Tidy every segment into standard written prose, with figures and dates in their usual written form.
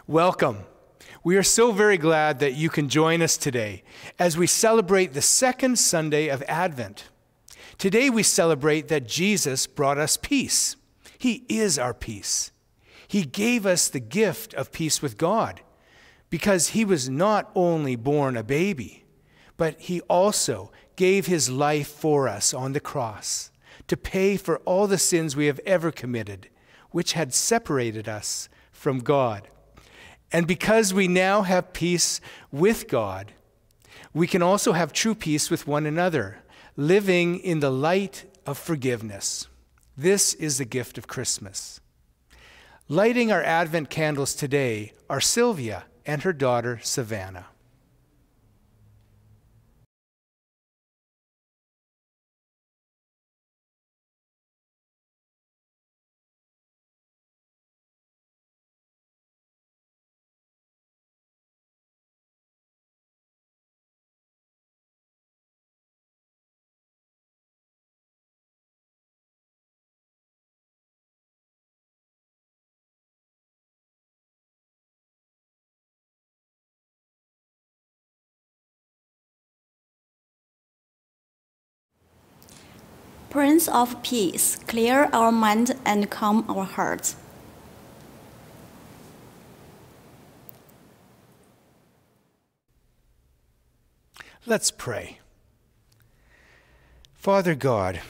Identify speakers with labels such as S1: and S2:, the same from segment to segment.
S1: Welcome. We are so very glad that you can join us today as we celebrate the second Sunday of Advent. Today we celebrate that Jesus brought us peace. He is our peace. He gave us the gift of peace with God because he was not only born a baby, but he also gave his life for us on the cross to pay for all the sins we have ever committed, which had separated us from God. And because we now have peace with God, we can also have true peace with one another, living in the light of forgiveness. This is the gift of Christmas. Lighting our Advent candles today are Sylvia and her daughter, Savannah.
S2: Prince of Peace, clear our mind and calm our hearts.
S1: Let's pray. Father God,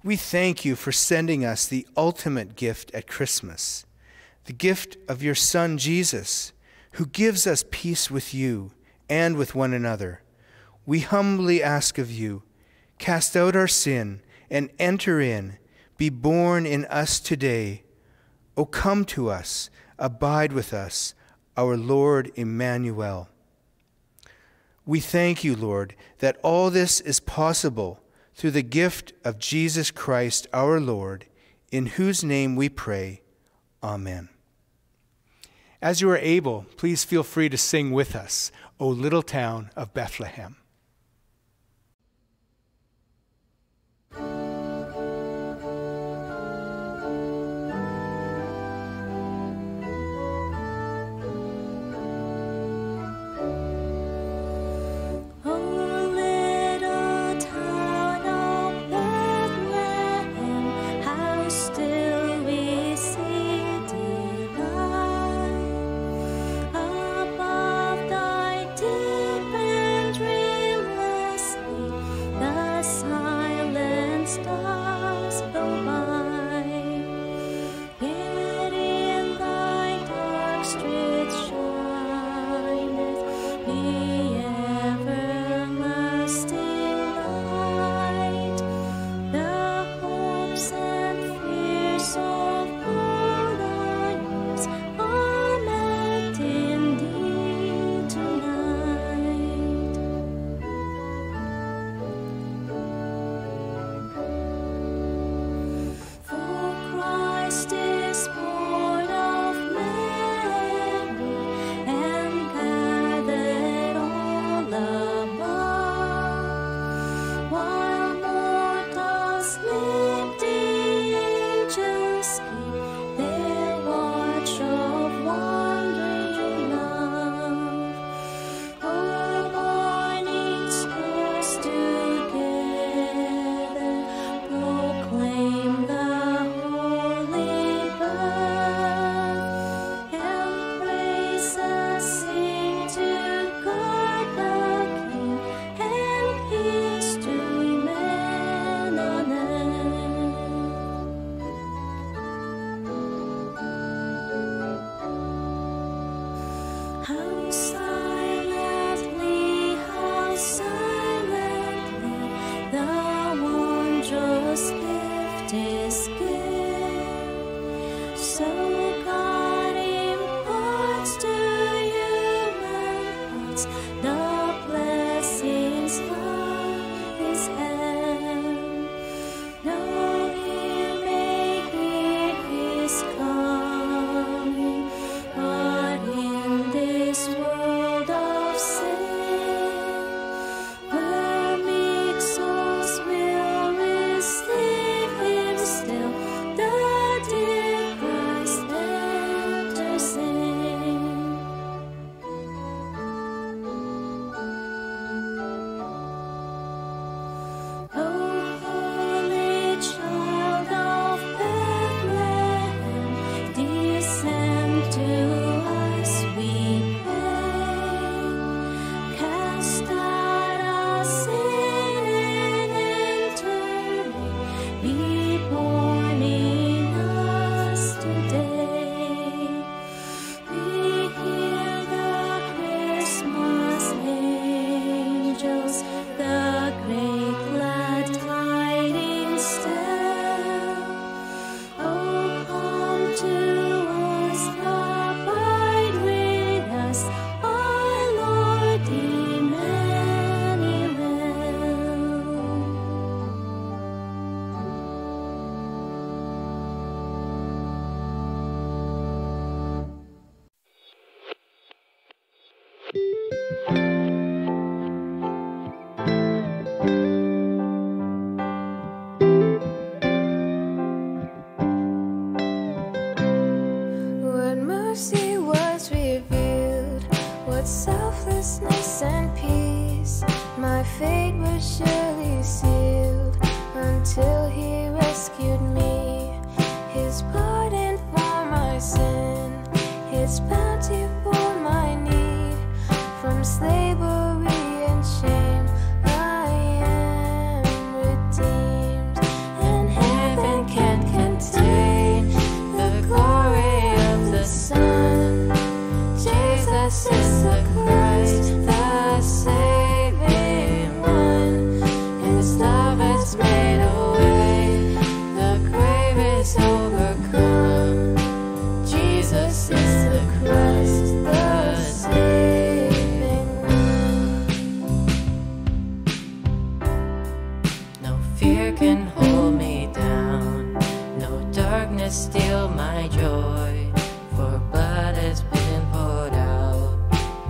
S1: we thank you for sending us the ultimate gift at Christmas, the gift of your Son Jesus, who gives us peace with you and with one another. We humbly ask of you, cast out our sin and enter in, be born in us today. O come to us, abide with us, our Lord Emmanuel. We thank you, Lord, that all this is possible through the gift of Jesus Christ our Lord, in whose name we pray. Amen. As you are able, please feel free to sing with us, O little town of Bethlehem.
S3: Above thy deep and dreamy be born in us today. We hear the Christmas angels, the great glad tidings tell. Oh, come to us, abide with us, our Lord Emmanuel. What mercy was revealed, what selflessness and peace. My fate was surely sealed until he rescued me. His pardon for my sin, his bounty for my need. From slavery and shame I am redeemed, and heaven can't contain the glory of the Son. Jesus is the Christ, the saving one. His love has made a way, the grave is overcome. Jesus is the Christ, the saving one. No fear can hold me down, no darkness steal my joy, for blood has been poured out,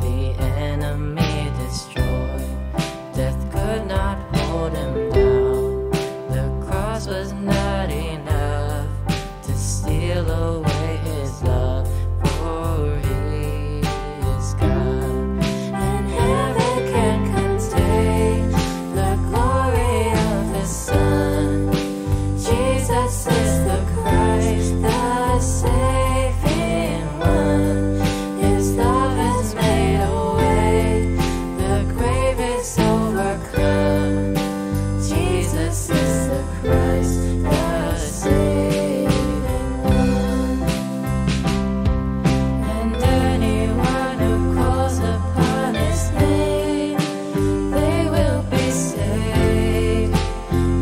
S3: the enemy destroyed. Death could not hold him down, the cross was not enough to steal away his love, for he is God. And heaven can't contain the glory of his Son. Jesus is the Christ, the saving one. His love has made a way, the grave is overcome. Jesus is the Christ, the saving one. And anyone who calls upon his name, they will be saved.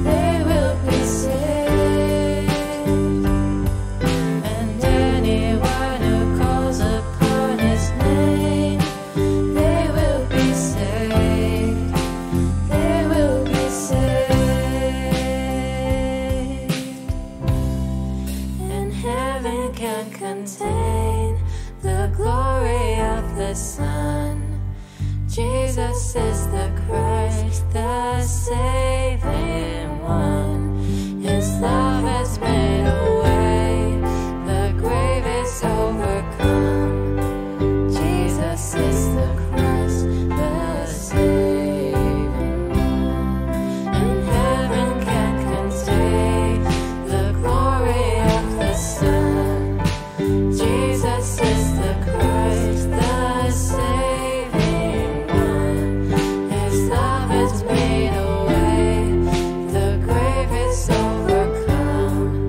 S3: They will be saved. And anyone who calls upon his name, they will be saved. They will be saved. And heaven can't contain the glory of the Son. Jesus is the Christ, the saving one. His love has made a way, the grave is overcome. Jesus is the Christ, the saving one. And heaven can't contain the glory of the Son. Jesus is the Christ, the saving one. His love has made a way, the grave is overcome.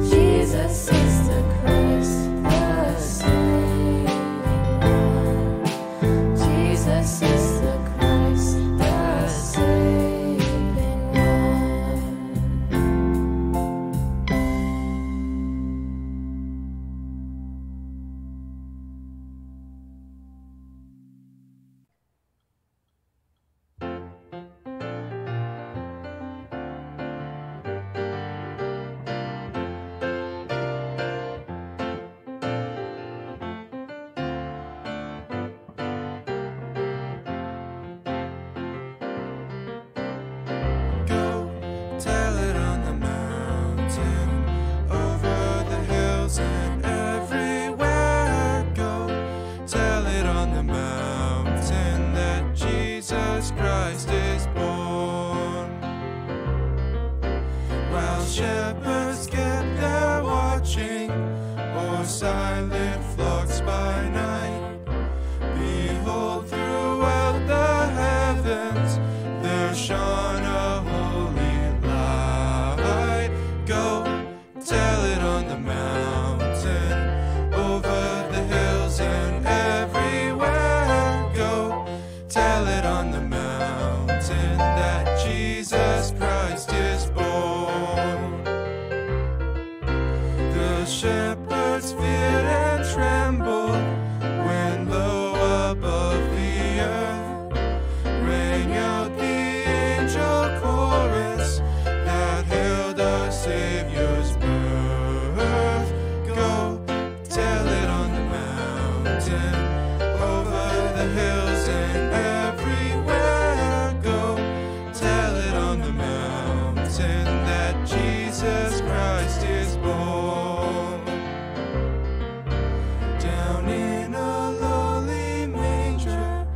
S3: Jesus is the Christ, the saving one. Jesus is the Christ, the saving
S4: Go tell it on the mountain, over the hills and everywhere. Go tell it on the mountain that Jesus Christ is born. While shepherds kept there watching, or silent flocks by night, behold, throughout the heavens there shone a holy light. shepherds feared and trembled when low above the earth rang out the angel chorus that hailed our Savior's birth. Go tell it on the mountain, over the hills and everywhere. Go tell it on the mountain that Jesus Christ is born. Down in a lowly manger,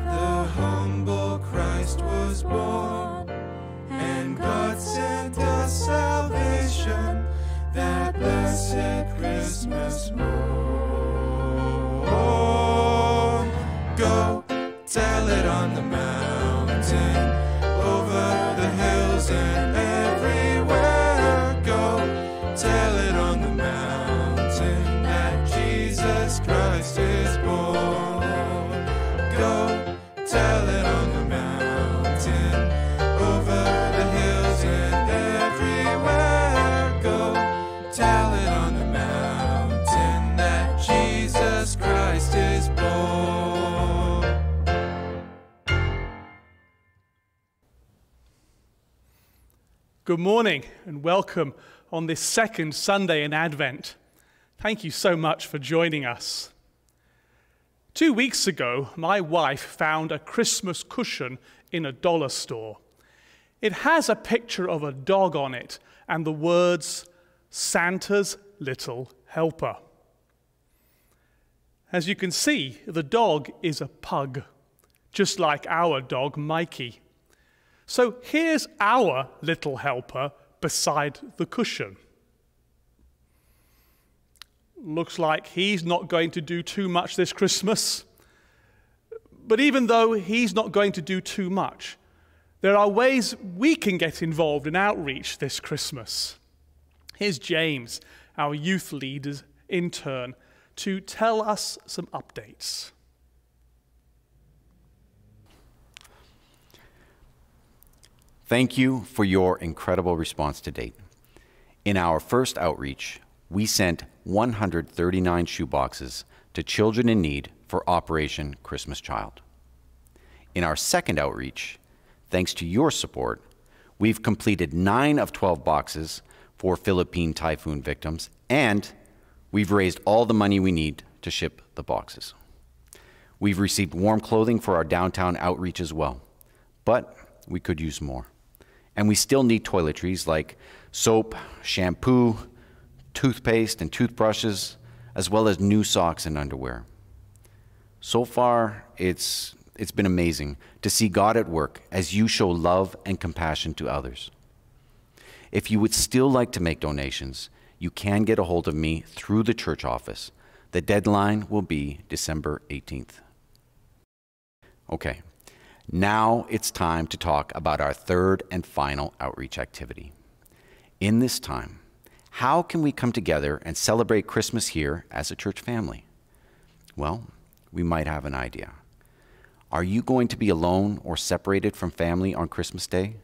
S4: the humble Christ was born, and God sent us salvation that blessed Christmas morn. Go tell it on the mountain, over the hills and everywhere. Go tell it on the mountain that Jesus Christ is born. Go tell it on the mountain, over the hills and everywhere. Go tell it on the mountain that Jesus Christ is born.
S5: Good morning and welcome on this second Sunday in Advent. Thank you so much for joining us. 2 weeks ago, my wife found a Christmas cushion in a dollar store. It has a picture of a dog on it and the words, "Santa's Little Helper." As you can see, the dog is a pug, just like our dog Mikey. So here's our little helper beside the cushion. Looks like he's not going to do too much this Christmas. But even though he's not going to do too much, there are ways we can get involved in outreach this Christmas. Here's James, our youth leader intern, to tell us some updates.
S6: Thank you for your incredible response to date. In our first outreach, we sent 139 shoeboxes to children in need for Operation Christmas Child. In our second outreach, thanks to your support, we've completed 9 of 12 boxes for Philippine typhoon victims, and we've raised all the money we need to ship the boxes. We've received warm clothing for our downtown outreach as well, but we could use more. And we still need toiletries like soap, shampoo, toothpaste, and toothbrushes, as well as new socks and underwear. So far, it's been amazing to see God at work as you show love and compassion to others. If you would still like to make donations, you can get a hold of me through the church office. The deadline will be December 18th. Okay. Now it's time to talk about our third and final outreach activity. In this time, how can we come together and celebrate Christmas here as a church family? Well, we might have an idea. Are you going to be alone or separated from family on Christmas Day?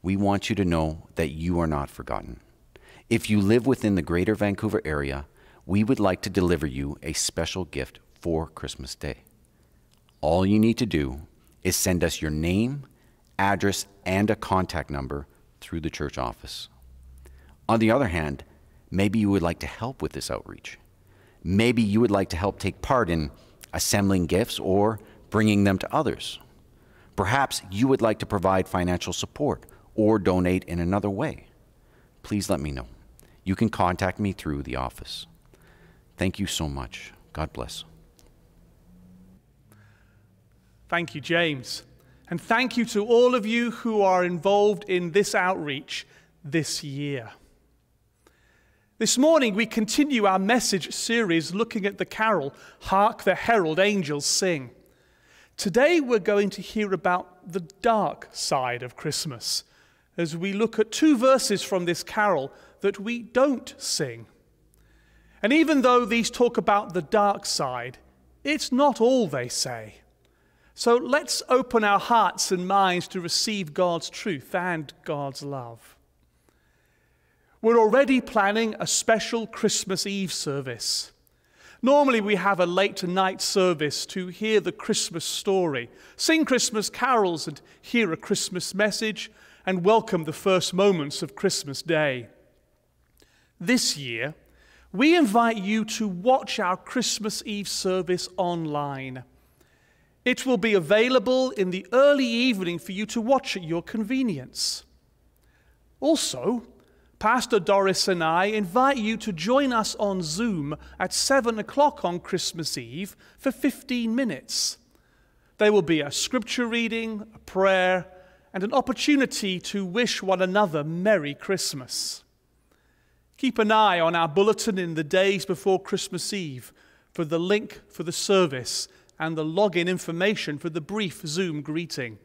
S6: We want you to know that you are not forgotten. If you live within the Greater Vancouver area, we would like to deliver you a special gift for Christmas Day. All you need to do is send us your name, address, and a contact number through the church office. On the other hand, maybe you would like to help with this outreach. Maybe you would like to help take part in assembling gifts or bringing them to others. Perhaps you would like to provide financial support or donate in another way. Please let me know. You can contact me through the office. Thank you so much. God bless.
S5: Thank you, James. And thank you to all of you who are involved in this outreach this year. This morning, we continue our message series looking at the carol, Hark the Herald Angels Sing. Today, we're going to hear about the dark side of Christmas as we look at 2 verses from this carol that we don't sing. And even though these talk about the dark side, it's not all they say. So let's open our hearts and minds to receive God's truth and God's love. We're already planning a special Christmas Eve service. Normally we have a late night service to hear the Christmas story, sing Christmas carols and hear a Christmas message and welcome the first moments of Christmas Day. This year, we invite you to watch our Christmas Eve service online. It will be available in the early evening for you to watch at your convenience. Also, Pastor Doris and I invite you to join us on Zoom at 7 o'clock on Christmas Eve for 15 minutes. There will be a scripture reading, a prayer, and an opportunity to wish one another Merry Christmas. Keep an eye on our bulletin in the days before Christmas Eve for the link for the service and the login information for the brief Zoom greeting.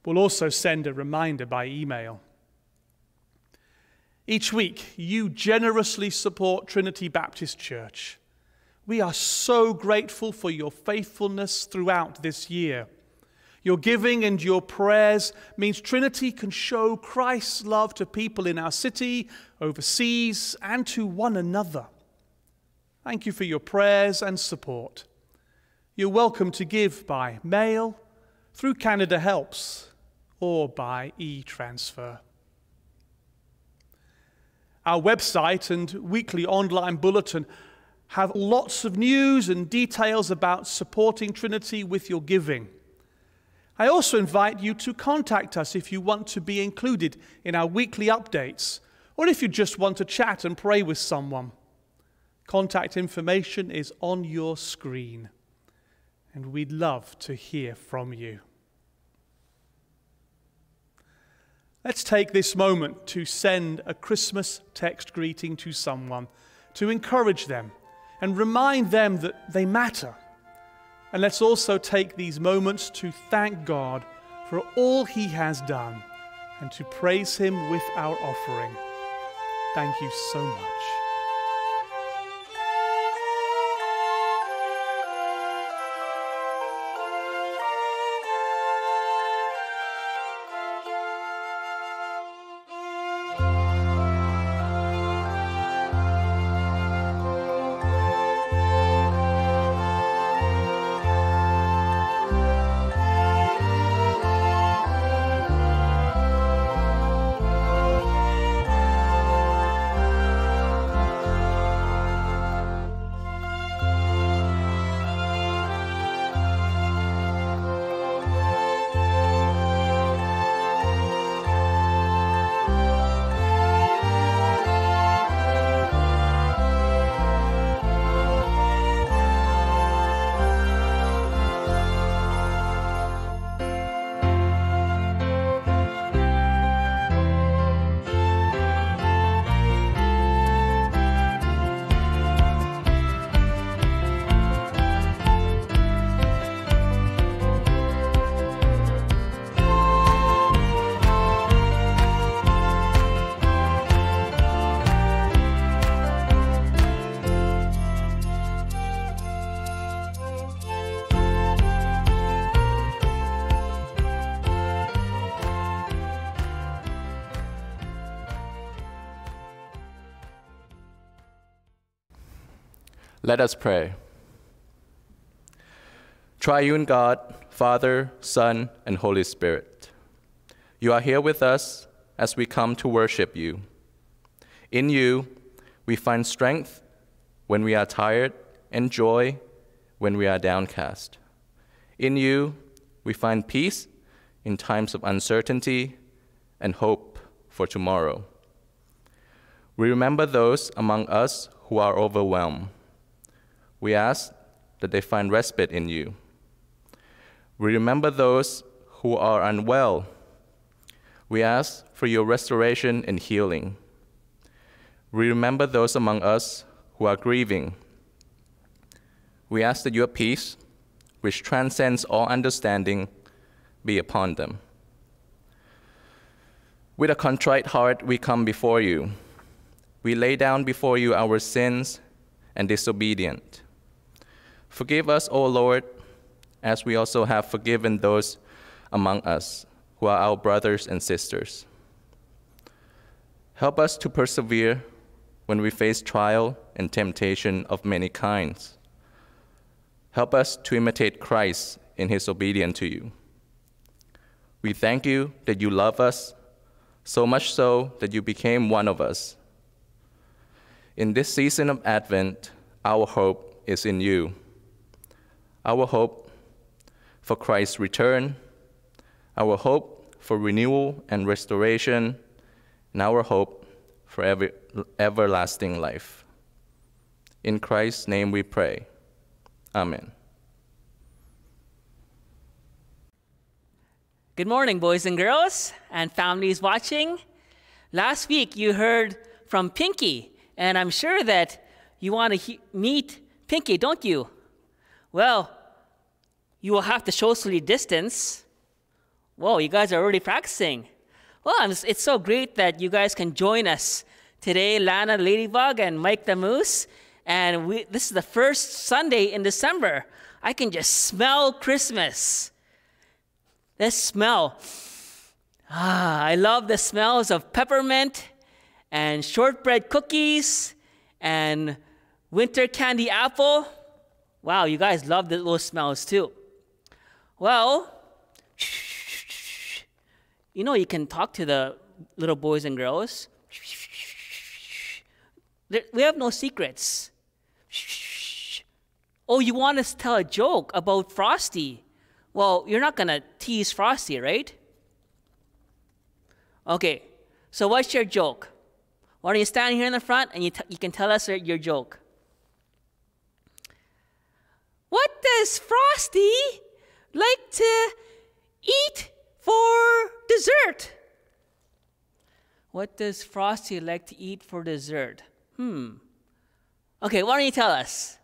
S5: We'll also send a reminder by email. Each week, you generously support Trinity Baptist Church. We are so grateful for your faithfulness throughout this year. Your giving and your prayers means Trinity can show Christ's love to people in our city, overseas, and to one another. Thank you for your prayers and support. You're welcome to give by mail, through Canada Helps, or by e-transfer. Our website and weekly online bulletin have lots of news and details about supporting Trinity with your giving. I also invite you to contact us if you want to be included in our weekly updates, or if you just want to chat and pray with someone. Contact information is on your screen, and we'd love to hear from you. Let's take this moment to send a Christmas text greeting to someone, to encourage them and remind them that they matter. And let's also take these moments to thank God for all He has done and to praise Him with our offering. Thank you so much.
S7: Let us pray. Triune God, Father, Son, and Holy Spirit, you are here with us as we come to worship you. In you, we find strength when we are tired and joy when we are downcast. In you, we find peace in times of uncertainty and hope for tomorrow. We remember those among us who are overwhelmed. We ask that they find respite in you. We remember those who are unwell. We ask for your restoration and healing. We remember those among us who are grieving. We ask that your peace, which transcends all understanding, be upon them. With a contrite heart, we come before you. We lay down before you our sins and disobedience. Forgive us, O Lord, as we also have forgiven those among us who are our brothers and sisters. Help us to persevere when we face trial and temptation of many kinds. Help us to imitate Christ in his obedience to you. We thank you that you love us, so much so that you became one of us. In this season of Advent, our hope is in you. Our hope for Christ's return, our hope for renewal and restoration, and our hope for everlasting life. In Christ's name we pray. Amen.
S8: Good morning, boys and girls, and families watching. Last week you heard from Pinky, and I'm sure that you want to meet Pinky, don't you? Well, you will have to socially distance. Whoa, you guys are already practicing. Well, it's so great that you guys can join us today, Lana Ladybug and Mike the Moose. And this is the first Sunday in December. I can just smell Christmas. Let's smell. I love the smells of peppermint and shortbread cookies and winter candy apple. Wow, you guys love those smells too. Well, you know you can talk to the little boys and girls. We have no secrets. Oh, you want us to tell a joke about Frosty? Well, you're not going to tease Frosty, right? Okay, so what's your joke? Why don't you stand here in the front and you can tell us your joke. What does Frosty like to eat for dessert? What does Frosty like to eat for dessert? Okay, why don't you tell us?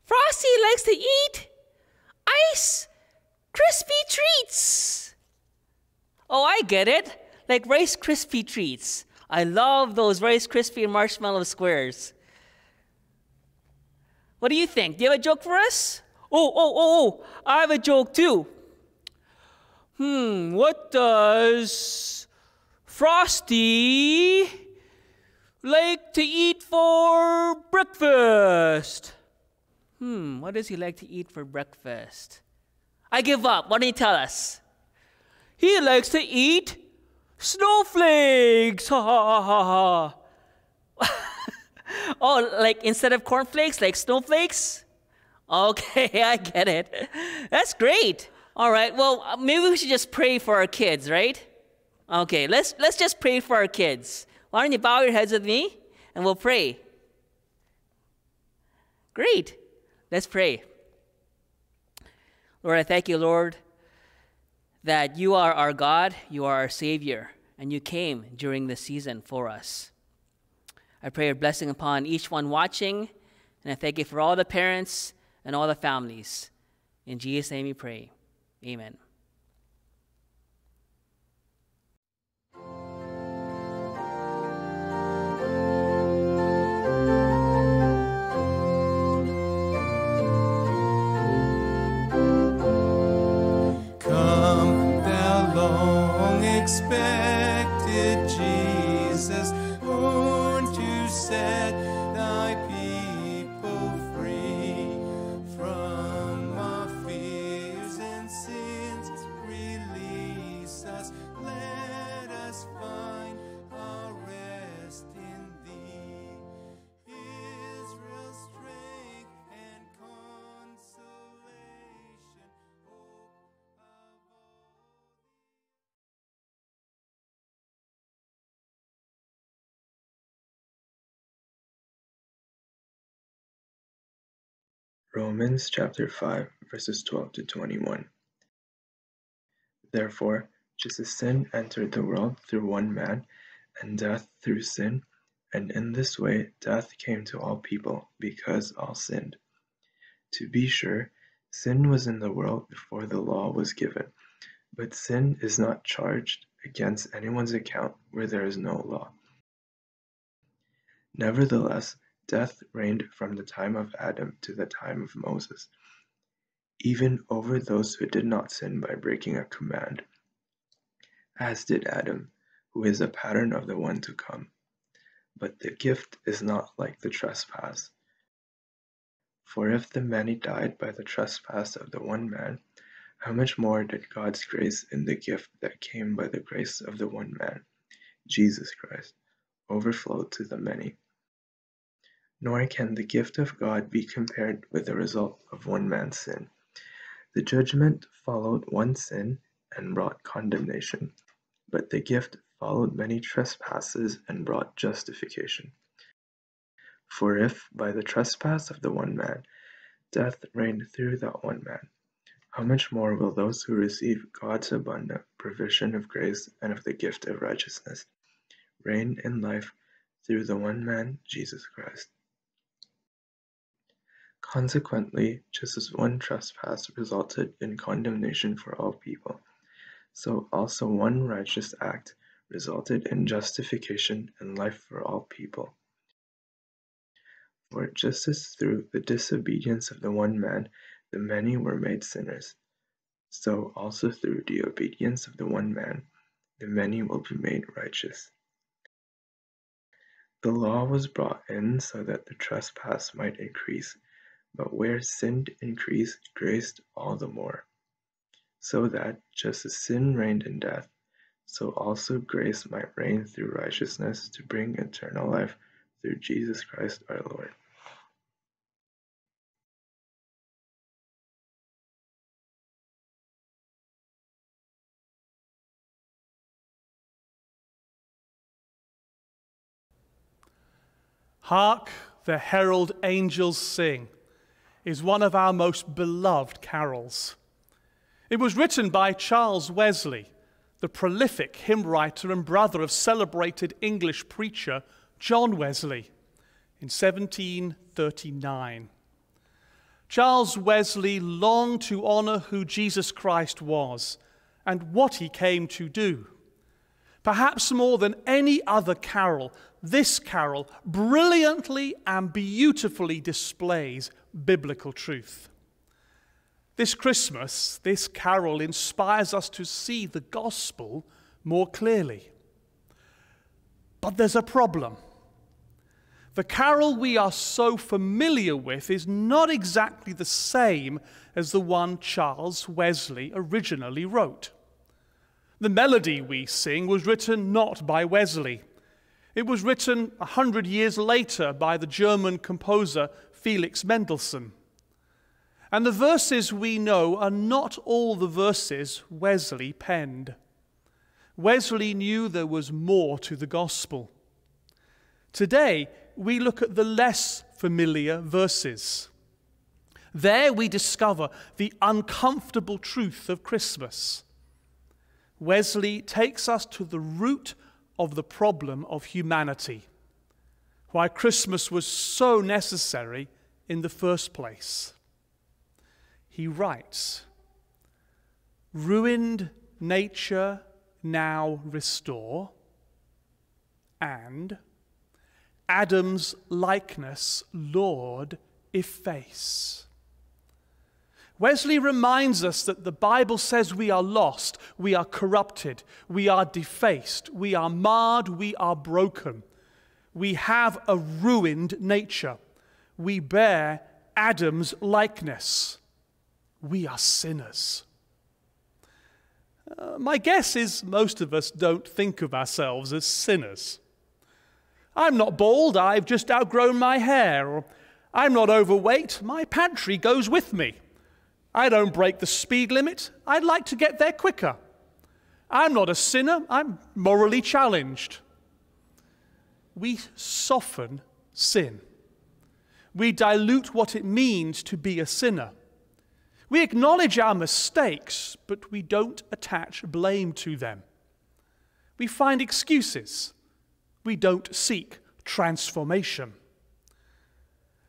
S8: Frosty likes to eat Ice Crispy treats. Oh, I get it. Like Rice Krispie treats. I love those Rice Krispie marshmallow squares. What do you think? Do you have a joke for us? Oh, I have a joke too. What does Frosty like to eat for breakfast? What does he like to eat for breakfast? I give up. Why don't you tell us? He likes to eat snowflakes. Ha ha ha ha. Oh, like instead of cornflakes, like snowflakes? Okay, I get it. That's great. All right, well, maybe we should just pray for our kids, right? Okay, let's just pray for our kids. Why don't you bow your heads with me, and we'll pray. Great. Let's pray. Lord, I thank you, Lord, that you are our God, you are our Savior, and you came during this season for us. I pray your blessing upon each one watching, and I thank you for all the parents and all the families. In Jesus' name we pray. Amen.
S4: Come, thou long expected Jesus, born to set thy people free from our fears and sins. Release us, let us find our rest in thee. Israel's strength and consolation, hope of all.
S9: Romans chapter 5, verses 12 to 21. Therefore, just as sin entered the world through one man, and death through sin, and in this way death came to all people, because all sinned. To be sure, sin was in the world before the law was given, but sin is not charged against anyone's account where there is no law. Nevertheless, death reigned from the time of Adam to the time of Moses, even over those who did not sin by breaking a command, as did Adam, who is a pattern of the one to come. But the gift is not like the trespass. For if the many died by the trespass of the one man, how much more did God's grace in the gift that came by the grace of the one man, Jesus Christ, overflow to the many? Nor can the gift of God be compared with the result of one man's sin. The judgment followed one sin and brought condemnation, but the gift followed many trespasses and brought justification. For if, by the trespass of the one man, death reigned through that one man, how much more will those who receive God's abundant provision of grace and of the gift of righteousness reign in life through the one man, Jesus Christ? Consequently, just as one trespass resulted in condemnation for all people, so also one righteous act resulted in justification and life for all people. For just as through the disobedience of the one man the many were made sinners, so also through the obedience of the one man the many will be made righteous. The law was brought in so that the trespass might increase, but where sin increased, grace all the more. So that, just as sin reigned in death, so also grace might reign through righteousness to bring eternal life through Jesus Christ our Lord.
S5: Hark, the herald angels sing is one of our most beloved carols. It was written by Charles Wesley, the prolific hymn writer and brother of celebrated English preacher John Wesley, in 1739. Charles Wesley longed to honor who Jesus Christ was and what he came to do. Perhaps more than any other carol, this carol brilliantly and beautifully displays biblical truth. This Christmas, this carol inspires us to see the gospel more clearly. But there's a problem. The carol we are so familiar with is not exactly the same as the one Charles Wesley originally wrote. The melody we sing was written not by Wesley. It was written 100 years later by the German composer Felix Mendelssohn. And the verses we know are not all the verses Wesley penned. Wesley knew there was more to the gospel. Today, we look at the less familiar verses. There we discover the uncomfortable truth of Christmas. Wesley takes us to the root of the problem of humanity, why Christmas was so necessary in the first place. He writes, "Ruined nature now restore, and Adam's likeness, Lord, efface." Wesley reminds us that the Bible says we are lost, we are corrupted, we are defaced, we are marred, we are broken. We have a ruined nature. We bear Adam's likeness. We are sinners. My guess is most of us don't think of ourselves as sinners. I'm not bald, I've just outgrown my hair. Or I'm not overweight, my pantry goes with me. I don't break the speed limit, I'd like to get there quicker. I'm not a sinner, I'm morally challenged. We soften sin. We dilute what it means to be a sinner. We acknowledge our mistakes, but we don't attach blame to them. We find excuses. We don't seek transformation.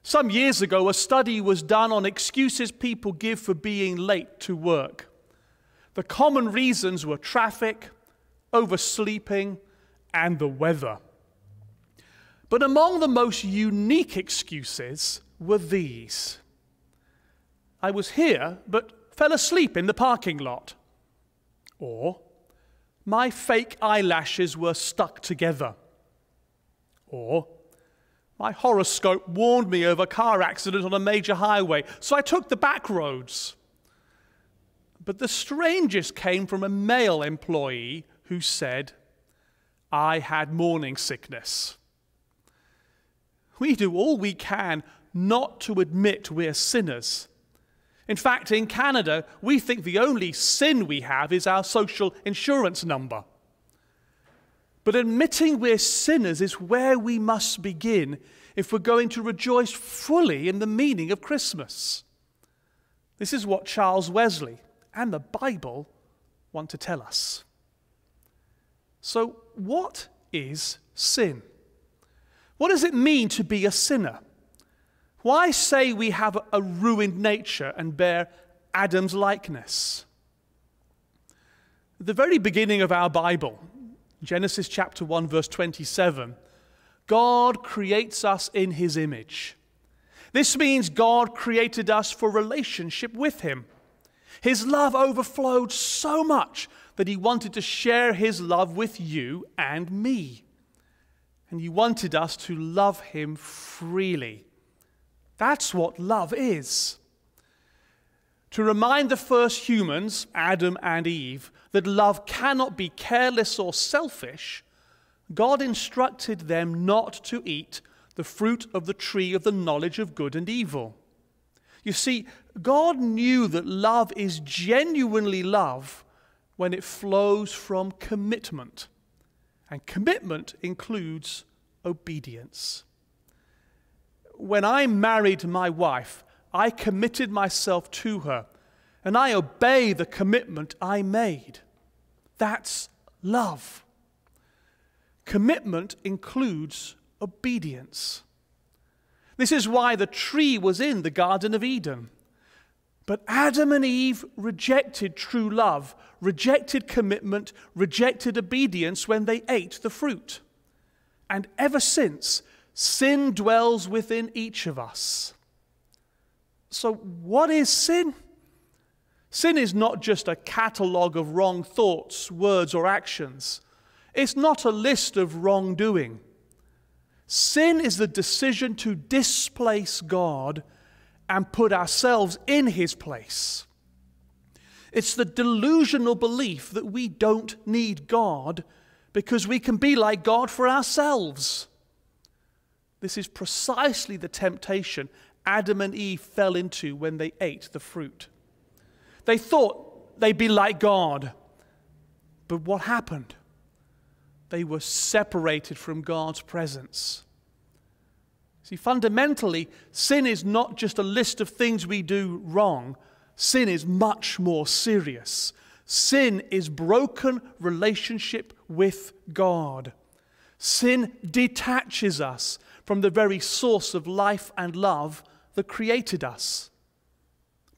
S5: Some years ago, a study was done on excuses people give for being late to work. The common reasons were traffic, oversleeping, and the weather. But among the most unique excuses were these. I was here, but fell asleep in the parking lot. Or, my fake eyelashes were stuck together. Or, my horoscope warned me of a car accident on a major highway, so I took the back roads. But the strangest came from a male employee who said, I had morning sickness. We do all we can not to admit we're sinners. In fact, in Canada, we think the only sin we have is our social insurance number. But admitting we're sinners is where we must begin if we're going to rejoice fully in the meaning of Christmas. This is what Charles Wesley and the Bible want to tell us. So, what is sin? What does it mean to be a sinner? Why say we have a ruined nature and bear Adam's likeness? At the very beginning of our Bible, Genesis chapter 1, verse 27, God creates us in his image. This means God created us for relationship with him. His love overflowed so much that he wanted to share his love with you and me. And he wanted us to love him freely. That's what love is. To remind the first humans, Adam and Eve, that love cannot be careless or selfish, God instructed them not to eat the fruit of the tree of the knowledge of good and evil. You see, God knew that love is genuinely love when it flows from commitment. And commitment includes obedience. When I married my wife, I committed myself to her, and I obey the commitment I made. That's love. Commitment includes obedience. This is why the tree was in the Garden of Eden. But Adam and Eve rejected true love, rejected commitment, rejected obedience when they ate the fruit. And ever since, sin dwells within each of us. So what is sin? Sin is not just a catalogue of wrong thoughts, words, or actions. It's not a list of wrongdoing. Sin is the decision to displace God and put ourselves in his place. It's the delusional belief that we don't need God because we can be like God for ourselves. This is precisely the temptation Adam and Eve fell into when they ate the fruit. They thought they'd be like God. But what happened? They were separated from God's presence. See, fundamentally, sin is not just a list of things we do wrong. Sin is much more serious. Sin is broken relationship with God. Sin detaches us from the very source of life and love that created us.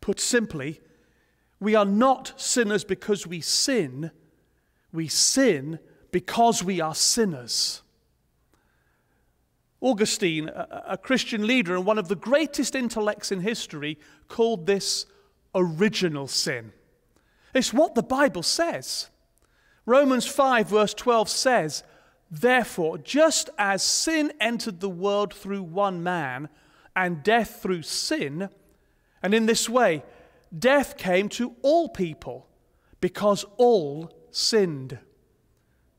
S5: Put simply, we are not sinners because we sin. We sin because we are sinners. Augustine, a Christian leader and one of the greatest intellects in history, called this original sin. It's what the Bible says. Romans 5 verse 12 says, therefore, just as sin entered the world through one man, and death through sin, and in this way, death came to all people, because all sinned.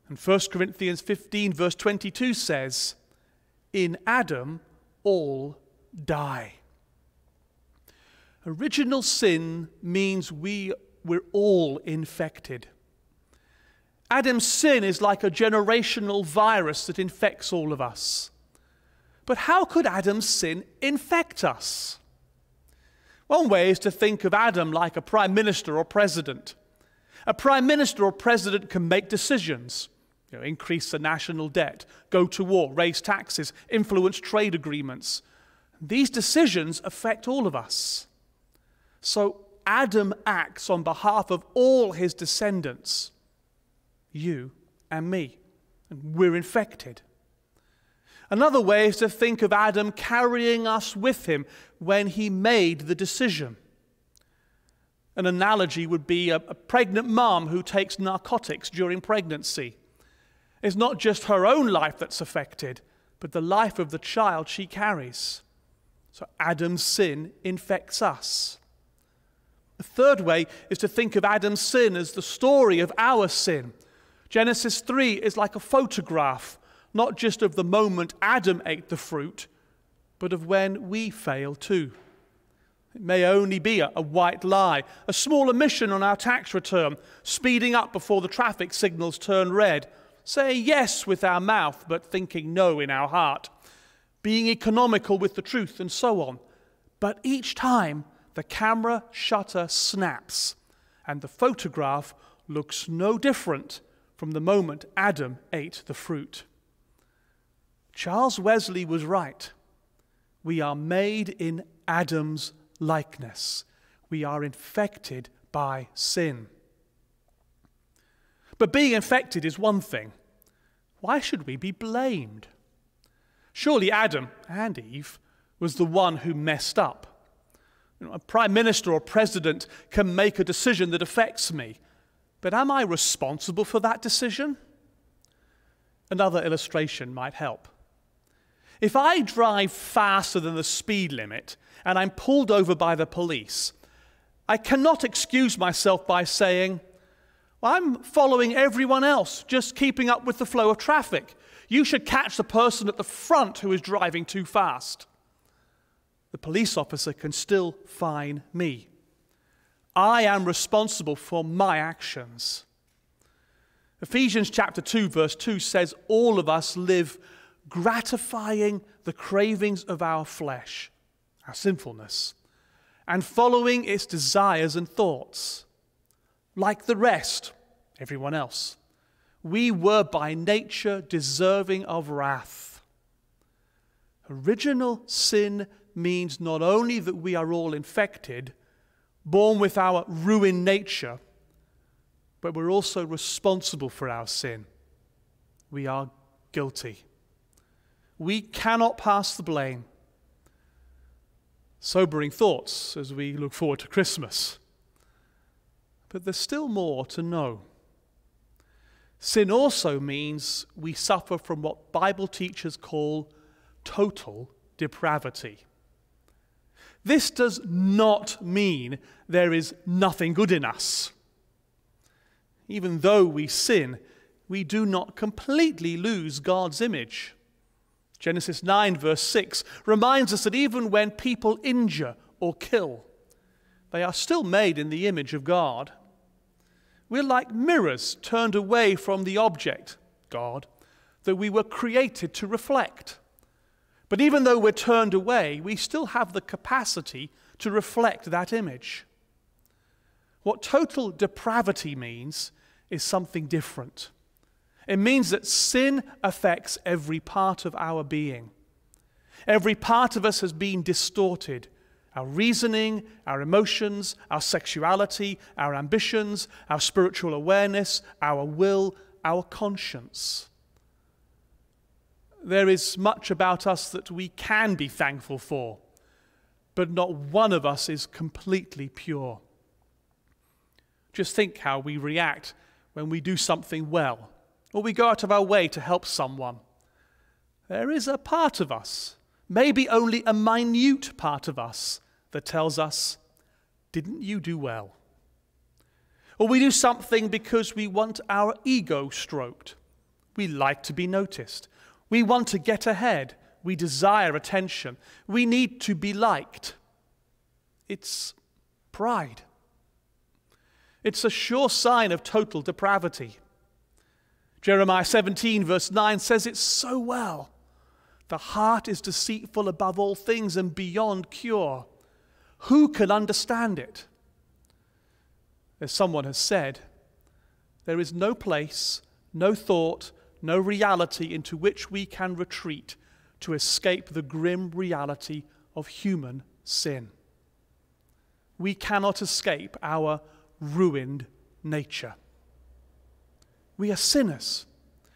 S5: And 1 Corinthians 15 verse 22 says, in Adam all die. Original sin means we're all infected. Adam's sin is like a generational virus that infects all of us. But how could Adam's sin infect us? One way is to think of Adam like a prime minister or president. A prime minister or president can make decisions. Increase the national debt, go to war, raise taxes, influence trade agreements. These decisions affect all of us. So Adam acts on behalf of all his descendants, you and me, and we're infected. Another way is to think of Adam carrying us with him when he made the decision. An analogy would be a pregnant mom who takes narcotics during pregnancy. It's not just her own life that's affected, but the life of the child she carries. So Adam's sin infects us. The third way is to think of Adam's sin as the story of our sin. Genesis 3 is like a photograph, not just of the moment Adam ate the fruit, but of when we fail too. It may only be a white lie, a small omission on our tax return, speeding up before the traffic signals turn red, saying yes with our mouth but thinking no in our heart, being economical with the truth, and so on. But each time the camera shutter snaps and the photograph looks no different from the moment Adam ate the fruit. Charles Wesley was right. We are made in Adam's likeness. We are infected by sin. But being infected is one thing. Why should we be blamed? Surely Adam and Eve was the one who messed up. A prime minister or president can make a decision that affects me, but am I responsible for that decision? Another illustration might help. If I drive faster than the speed limit and I'm pulled over by the police, I cannot excuse myself by saying, well, I'm following everyone else, just keeping up with the flow of traffic. You should catch the person at the front who is driving too fast. The police officer can still fine me. I am responsible for my actions. Ephesians chapter 2, verse 2 says all of us live gratifying the cravings of our flesh, our sinfulness, and following its desires and thoughts. Like the rest, everyone else, we were by nature deserving of wrath. Original sin means not only that we are all infected, born with our ruined nature, but we're also responsible for our sin. We are guilty. We cannot pass the blame. Sobering thoughts as we look forward to Christmas. But there's still more to know. Sin also means we suffer from what Bible teachers call total depravity. This does not mean there is nothing good in us. Even though we sin, we do not completely lose God's image. Genesis 9, verse 6 reminds us that even when people injure or kill, they are still made in the image of God. We're like mirrors turned away from the object, God, that we were created to reflect. But even though we're turned away, we still have the capacity to reflect that image. What total depravity means is something different. It means that sin affects every part of our being. Every part of us has been distorted. Our reasoning, our emotions, our sexuality, our ambitions, our spiritual awareness, our will, our conscience. There is much about us that we can be thankful for, but not one of us is completely pure. Just think how we react when we do something well, or we go out of our way to help someone. There is a part of us, maybe only a minute part of us, that tells us, didn't you do well? Or we do something because we want our ego stroked. We like to be noticed. We want to get ahead. We desire attention. We need to be liked. It's pride. It's a sure sign of total depravity. Jeremiah 17, verse 9 says it so well. The heart is deceitful above all things and beyond cure. Who can understand it? As someone has said, there is no place, no thought, no reality into which we can retreat to escape the grim reality of human sin. We cannot escape our ruined nature. We are sinners.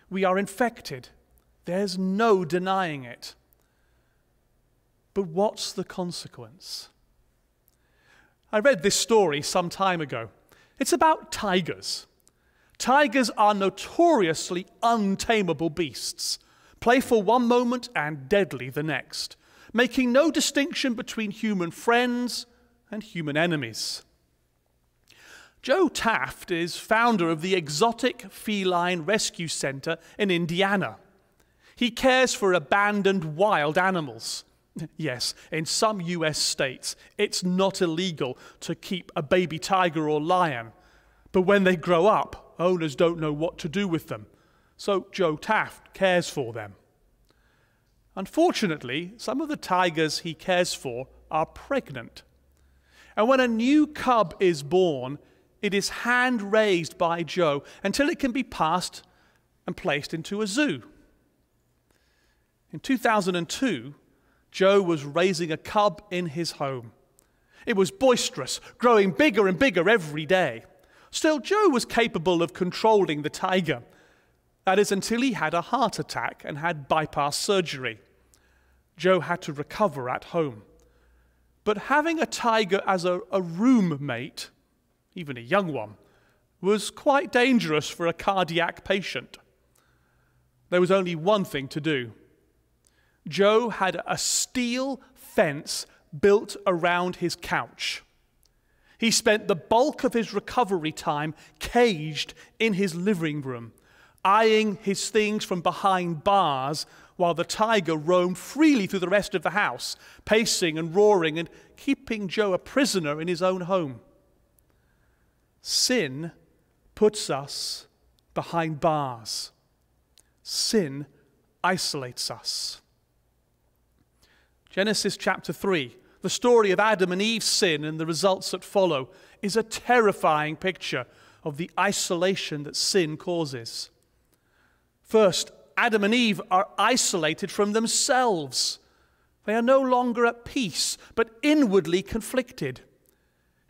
S5: We are infected. There's no denying it. But what's the consequence? I read this story some time ago. It's about tigers. Tigers are notoriously untamable beasts, playful one moment and deadly the next, making no distinction between human friends and human enemies. Joe Taft is founder of the Exotic Feline Rescue Center in Indiana. He cares for abandoned wild animals. Yes, in some US states, it's not illegal to keep a baby tiger or lion, but when they grow up, owners don't know what to do with them. So Joe Taft cares for them. Unfortunately, some of the tigers he cares for are pregnant. And when a new cub is born, it is hand-raised by Joe until it can be passed and placed into a zoo. In 2002, Joe was raising a cub in his home. It was boisterous, growing bigger and bigger every day. Still, Joe was capable of controlling the tiger. That is, until he had a heart attack and had bypass surgery. Joe had to recover at home. But having a tiger as a roommate, even a young one, was quite dangerous for a cardiac patient. There was only one thing to do. Joe had a steel fence built around his couch. He spent the bulk of his recovery time caged in his living room, eyeing his things from behind bars while the tiger roamed freely through the rest of the house, pacing and roaring and keeping Joe a prisoner in his own home. Sin puts us behind bars. Sin isolates us. Genesis chapter 3, the story of Adam and Eve's sin and the results that follow, is a terrifying picture of the isolation that sin causes. First, Adam and Eve are isolated from themselves. They are no longer at peace, but inwardly conflicted.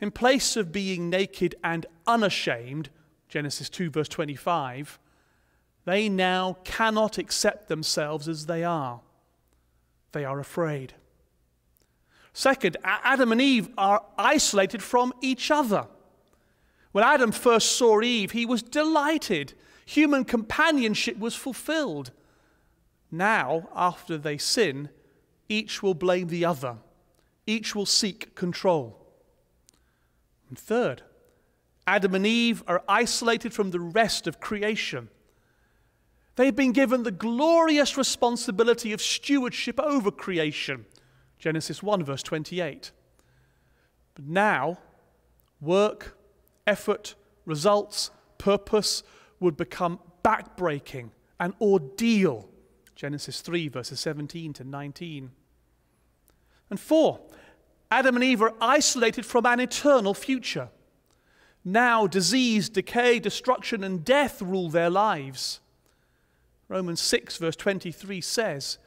S5: In place of being naked and unashamed, Genesis 2 verse 25, they now cannot accept themselves as they are. They are afraid. Second, Adam and Eve are isolated from each other. When Adam first saw Eve, he was delighted. Human companionship was fulfilled. Now, after they sin, each will blame the other. Each will seek control. And third, Adam and Eve are isolated from the rest of creation. They've been given the glorious responsibility of stewardship over creation. Genesis 1 verse 28. But now, work, effort, results, purpose would become backbreaking, an ordeal. Genesis 3 verses 17 to 19. And 4, Adam and Eve are isolated from an eternal future. Now disease, decay, destruction, and death rule their lives. Romans 6 verse 23 says,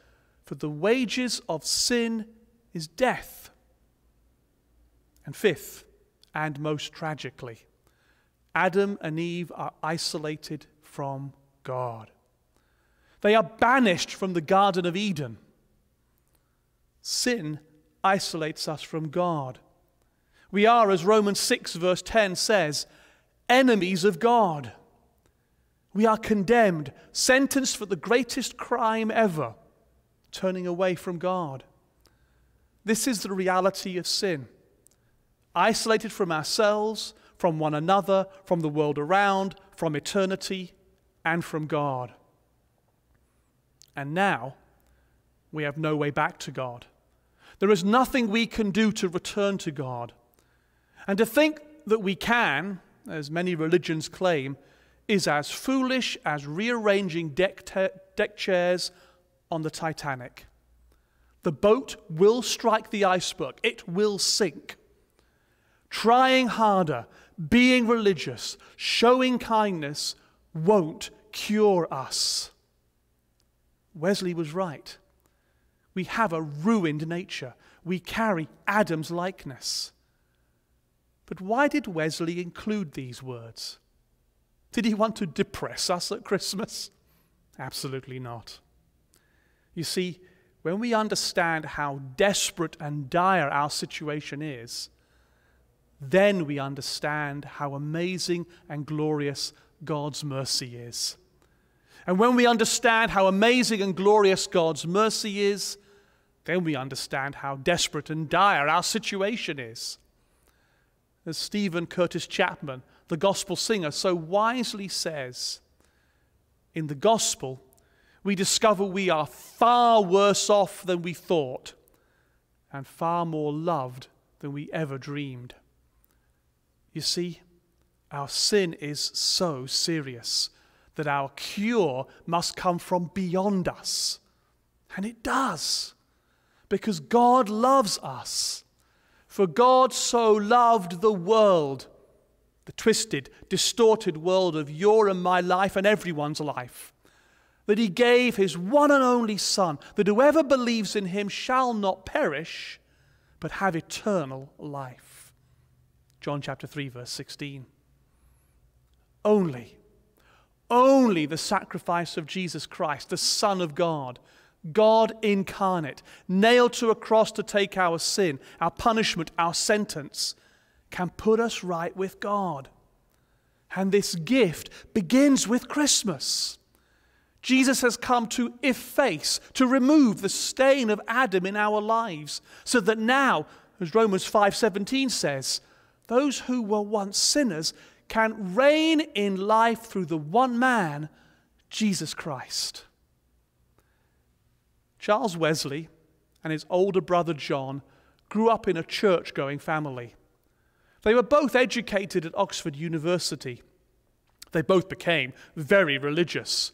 S5: "For the wages of sin is death." And 5th, and most tragically, Adam and Eve are isolated from God. They are banished from the Garden of Eden. Sin isolates us from God. We are, as Romans 6 verse 10 says, enemies of God. We are condemned, sentenced for the greatest crime ever, turning away from God. This is the reality of sin. Isolated from ourselves, from one another, from the world around, from eternity, and from God. And now, we have no way back to God. There is nothing we can do to return to God. And to think that we can, as many religions claim, is as foolish as rearranging deck chairs on the Titanic. The boat will strike the iceberg. It will sink. Trying harder, being religious, showing kindness won't cure us. Wesley was right. We have a ruined nature. We carry Adam's likeness. But why did Wesley include these words? Did he want to depress us at Christmas? Absolutely not. You see, when we understand how desperate and dire our situation is, then we understand how amazing and glorious God's mercy is. And when we understand how amazing and glorious God's mercy is, then we understand how desperate and dire our situation is. As Stephen Curtis Chapman, the gospel singer, so wisely says, in the gospel, we discover we are far worse off than we thought and far more loved than we ever dreamed. You see, our sin is so serious that our cure must come from beyond us. And it does, because God loves us. For God so loved the world, the twisted, distorted world of your and my life and everyone's life, that he gave his one and only Son, that whoever believes in him shall not perish, but have eternal life. John chapter 3, verse 16. Only the sacrifice of Jesus Christ, the Son of God, God incarnate, nailed to a cross to take our sin, our punishment, our sentence, can put us right with God. And this gift begins with Christmas. Jesus has come to efface, to remove the stain of Adam in our lives, so that now, as Romans 5:17 says, those who were once sinners can reign in life through the one man, Jesus Christ. Charles Wesley and his older brother John grew up in a church-going family. They were both educated at Oxford University. They both became very religious,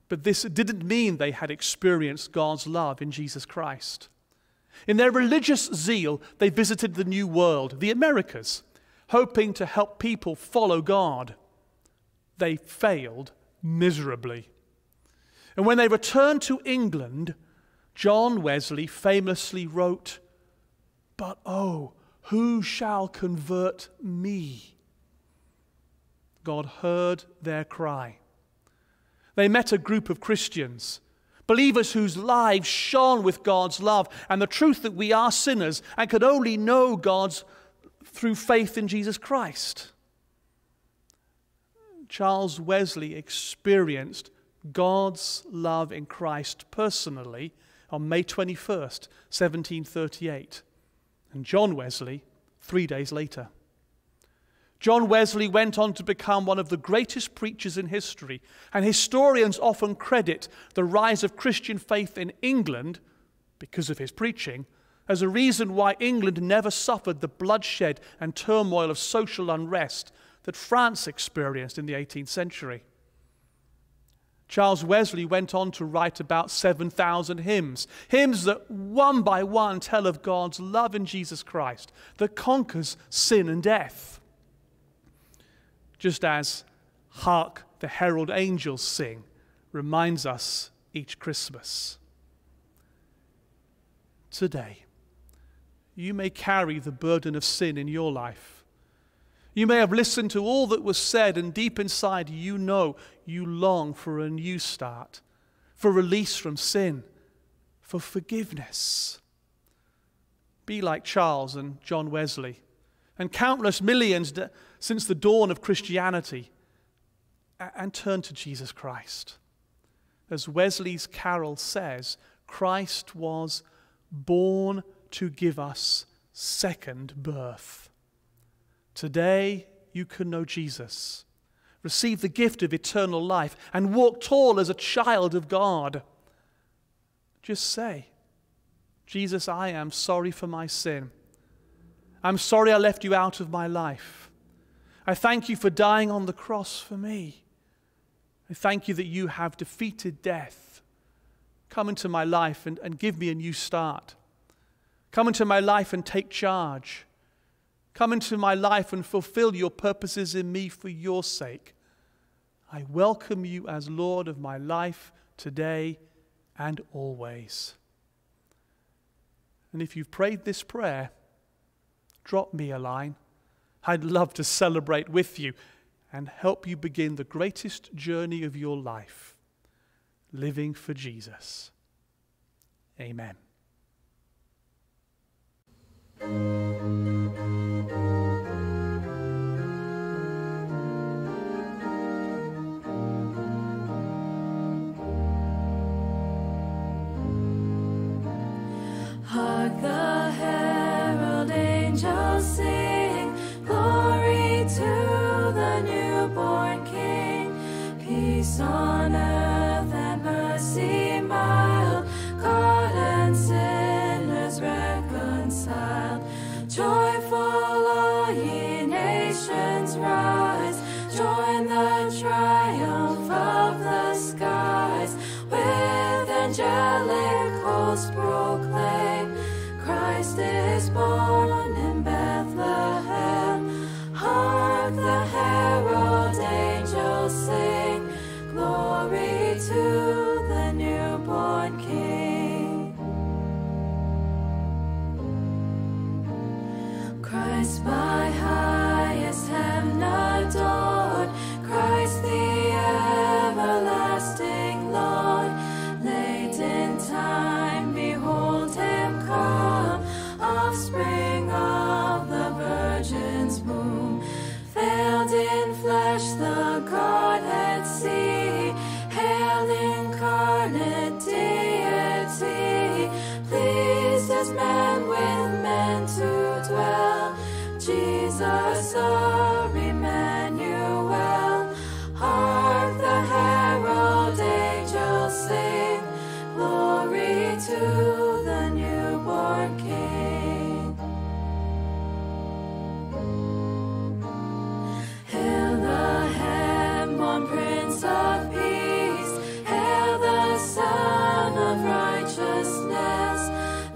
S5: but this didn't mean they had experienced God's love in Jesus Christ. In their religious zeal, they visited the New World, the Americas, hoping to help people follow God. They failed miserably. And when they returned to England, John Wesley famously wrote, "But oh, who shall convert me?" God heard their cry. They met a group of Christians, believers whose lives shone with God's love and the truth that we are sinners and could only know God's through faith in Jesus Christ. Charles Wesley experienced God's love in Christ personally on May 21st, 1738, and John Wesley 3 days later. John Wesley went on to become one of the greatest preachers in history, and historians often credit the rise of Christian faith in England, because of his preaching, as a reason why England never suffered the bloodshed and turmoil of social unrest that France experienced in the 18th century. Charles Wesley went on to write about 7,000 hymns that one by one tell of God's love in Jesus Christ that conquers sin and death. Just as "Hark the Herald Angels Sing" reminds us each Christmas. Today, you may carry the burden of sin in your life. You may have listened to all that was said, and deep inside you know you long for a new start, for release from sin, for forgiveness. Be like Charles and John Wesley and countless millions since the dawn of Christianity, and turn to Jesus Christ. As Wesley's carol says, Christ was born to give us second birth. Today, you can know Jesus, receive the gift of eternal life, and walk tall as a child of God. Just say, "Jesus, I am sorry for my sin. I'm sorry I left you out of my life. I thank you for dying on the cross for me. I thank you that you have defeated death. Come into my life and give me a new start. Come into my life and take charge. Come into my life and fulfill your purposes in me for your sake. I welcome you as Lord of my life today and always." And if you've prayed this prayer, drop me a line. I'd love to celebrate with you and help you begin the greatest journey of your life, living for Jesus. Amen.
S3: Peace on earth and mercy mild, God and sinners reconciled. Joyful all ye nations rise, join the triumph of the skies. With angelic hosts proclaim, Christ is born in Bethlehem. Hark the herald angels sing, glory to the newborn King. Christ by highest heaven adored, Christ the everlasting Lord. Late in time, behold him come, offspring of the Virgin's womb. Veiled in flesh, the Godhead see, hail incarnate deity. Pleased as man with men to dwell, Jesus our Emmanuel. Hark the herald angels sing, glory to the newborn King. Hail the heaven-born Prince of Peace, hail the Son of Righteousness.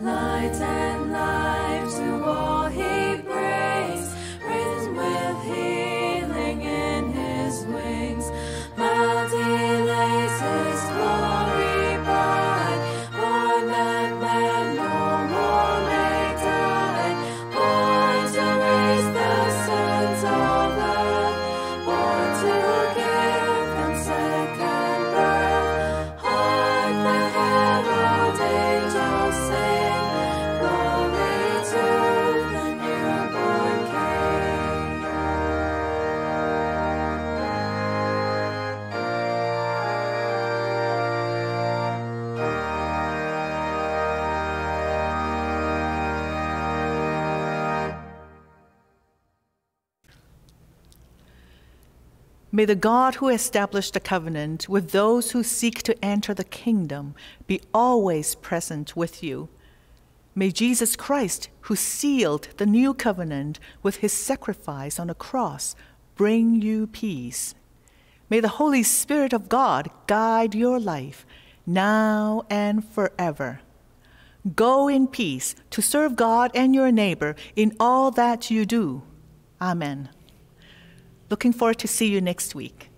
S3: Light and life to all he brings, risen with healing in his wings. Mild delays his glory bright, born that man no more may die. Born to raise the sons of earth, born to give them second birth. Hark the herald angels sing, glory to the newborn King.
S10: May the God who established a covenant with those who seek to enter the kingdom be always present with you. May Jesus Christ, who sealed the new covenant with his sacrifice on the cross, bring you peace. May the Holy Spirit of God guide your life now and forever. Go in peace to serve God and your neighbor in all that you do. Amen. Looking forward to see you next week.